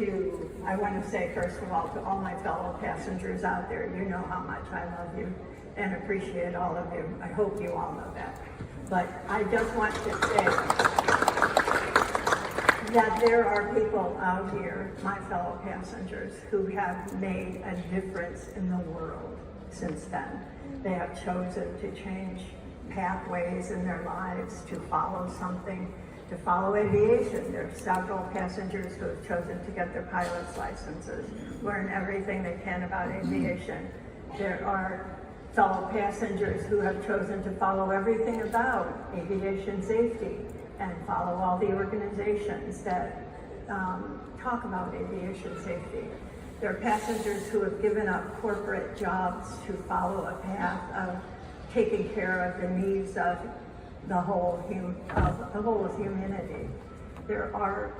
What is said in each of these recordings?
want to say, first of all, to all my fellow passengers out there, you know how much I love you and appreciate all of you. I hope you all know that. But I just want to say that there are people out here, my fellow passengers, who have made a difference in the world since then. They have chosen to change pathways in their lives, to follow something, to follow aviation. There are several passengers who have chosen to get their pilot's licenses, learn everything they can about aviation. There are fellow passengers who have chosen to follow everything about aviation safety and follow all the organizations that talk about aviation safety. There are passengers who have given up corporate jobs to follow a path of taking care of the needs of the whole of humanity. There are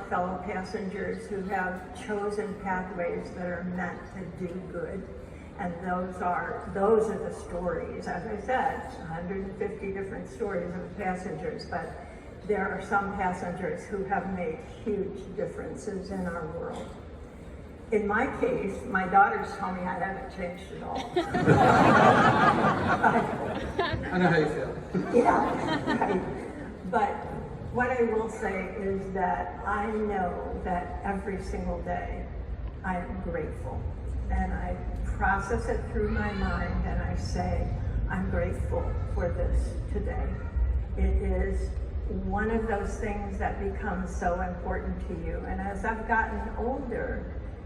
fellow passengers who have chosen pathways that are meant to do good, and those are the stories. As I said, 150 different stories of passengers, but there are some passengers who have made huge differences in our world. In my case, my daughters tell me I haven't changed at all. I know how you feel. Yeah, right. But what I will say is that I know that every single day I am grateful. And I process it through my mind and I say, I'm grateful for this today. It is one of those things that becomes so important to you. And as I've gotten older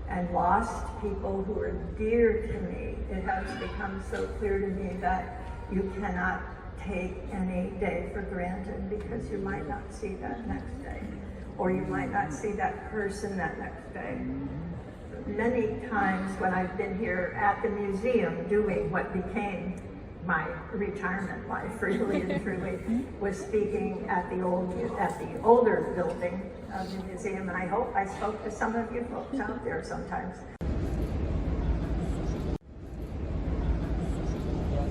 and lost people who are dear to me, it has become so clear to me that you cannot take any day for granted, because you might not see that next day, or you might not see that person that next day. Many times when I've been here at the museum doing what became my retirement life, really and truly, was speaking at the older building of the museum, and I hope I spoke to some of you folks out there sometimes.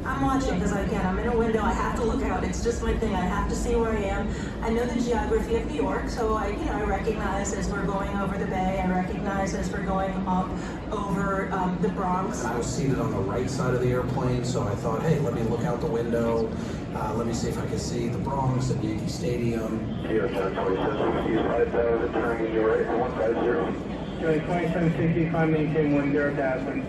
I'm watching because I'm in a window, I have to look out, it's just my thing, I have to see where I am. I know the geography of New York, so I recognize as we're going over the bay, I recognize as we're going up over the Bronx. I was seated on the right side of the airplane, so I thought, hey, let me look out the window, let me see if I can see the Bronx and Yankee Stadium. US 2765, turning your right for 150. 2765, maintain 10 thousand.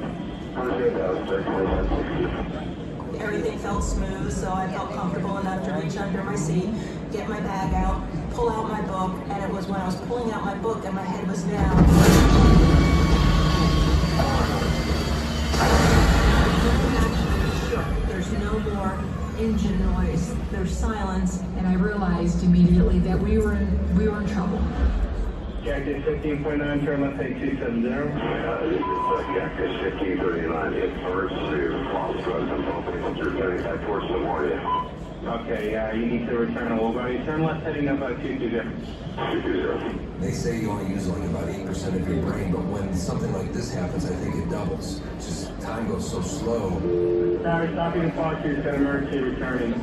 10,000, 2760. Everything felt smooth, so I felt comfortable enough to reach under my seat, get my bag out, pull out my book, and it was when I was pulling out my book and my head was down. There's no more engine noise, there's silence, and I realized immediately that we were in trouble. Cactus 15.9, turn left 8270. This is Cactus 1539, hit first to cross road and opening, returning back towards LaGuardia. Okay, you need to return a LaGuardia. Turn left heading up 220. 220. They say you only use like about 8% of your brain, but when something like this happens, I think it doubles. It's just time goes so slow. Sorry, stopping departure is going to emergency returning.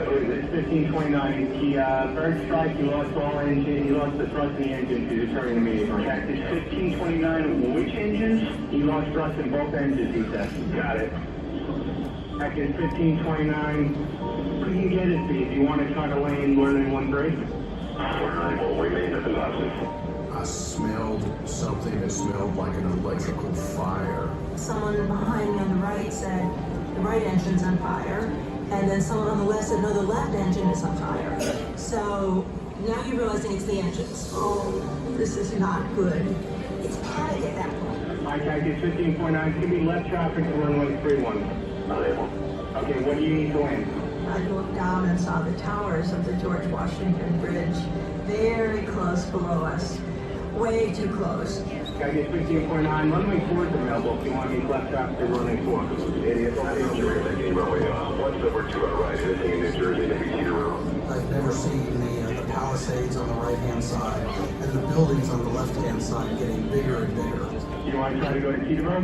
It's 1529. He bird strike, he lost all engine, he lost the thrust in the engine, he's returning immediately. Cactus 1529, which engines? He lost thrust in both engines, he said. Got it. Cactus 1529, we can get it, if you want to try to lane 191 will remain at the positive. I smelled something that smelled like an electrical fire. Someone behind me on the right said, the right engine's on fire. And then someone on the left said, no, the left engine is on fire. So now you're realizing it's the engines. Oh, this is not good. It's panic at that point. Hi, Cactus 15.9, give me left traffic to runway 31. Unable. Okay, what do you need to land? I looked down and saw the towers of the George Washington Bridge very close below us. Way too close. Cactus 15.9, runway 4 is available if you want to meet left traffic to runway 4. Idiot, runway 1 over 2 right, visiting in New Jersey, Navy Cedar Road. I've never seen the Palisades on the right-hand side and the buildings on the left-hand side getting bigger and bigger. You want to try to go to Teterboro?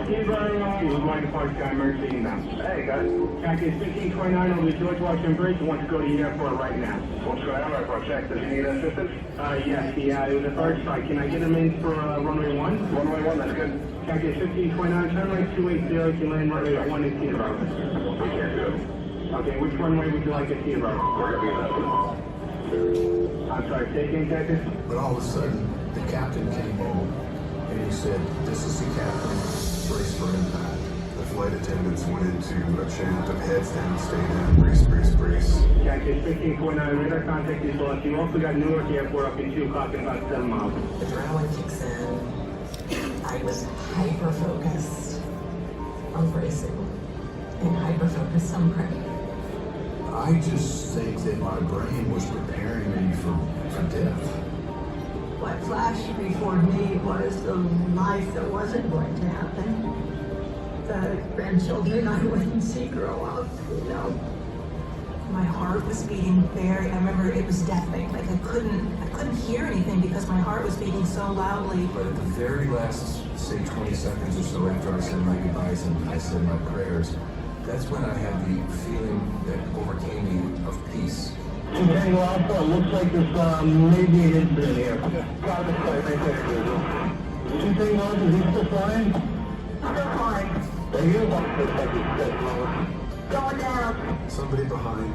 Teterboro, we're going to Park Sky Emergency now. Hey, guys. Package 1529 over the George Washington Bridge. Wants to go to the airport right now. What's going on, airport check? Does he need assistance? Yes, it was a bird strike. Can I get him in for runway 1? Runway 1, that's good. Package 1529, turn right 280, can land runway 1 in Teterboro. We can't do it. Okay, which runway would you like at Teterboro? We're going to be in that one. I'm sorry, say again, Captain? But all of a sudden, the captain came over and he said, "This is the captain, brace for impact." The flight attendants went into a chant of heads down, stay down, brace, brace, brace. Package 1549, radar contact is lost. You also got Newark Airport up in 2 o'clock in about 7 miles. Adrenaline kicks in. I was hyper-focused on bracing and hyper-focused on praying. I just think that my brain was preparing me for death. What flashed before me was the life that wasn't going to happen. The grandchildren I wouldn't see grow up, you know. My heart was beating very, I remember it was deafening. Like I couldn't hear anything because my heart was beating so loudly. But at the very last, say 20 seconds or so after I said my goodbyes and I said my prayers, that's when I had the feeling that overcame me of peace. Tango Alpha, it looks like there's maybe an incident here. Got the flight right there. Two Tango Alpha, is he still flying? Still flying. Thank you. Looks like he's still flying. Going down. Somebody behind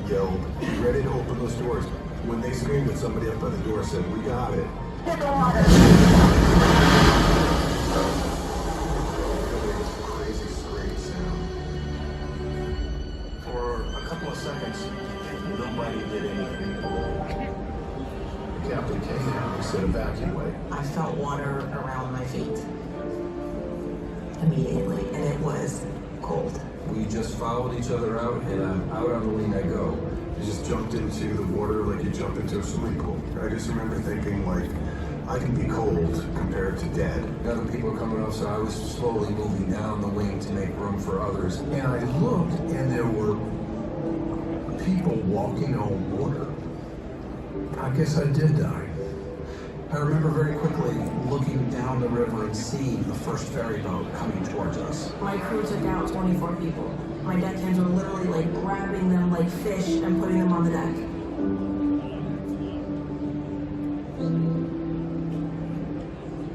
yelled, "Be ready to open those doors." When they screamed at somebody up by the door said, "We got it." Get the water. Crazy scream sound. For a couple of seconds, nobody did anything. The captain came out and said, "Evacuate." I felt water around my feet immediately, and it was cold. We just followed each other out, and out on the wing I go. You just jumped into the water like you jump into a swimming pool. I just remember thinking, like, I can be cold compared to dead. Other people were coming off, so I was slowly moving down the wing to make room for others. And I looked, and there were people walking on water. I guess I did die. I remember very quickly looking down the river and seeing the first ferry boat coming towards us. My crew took out 24 people. My deckhands were literally like grabbing them like fish and putting them on the deck.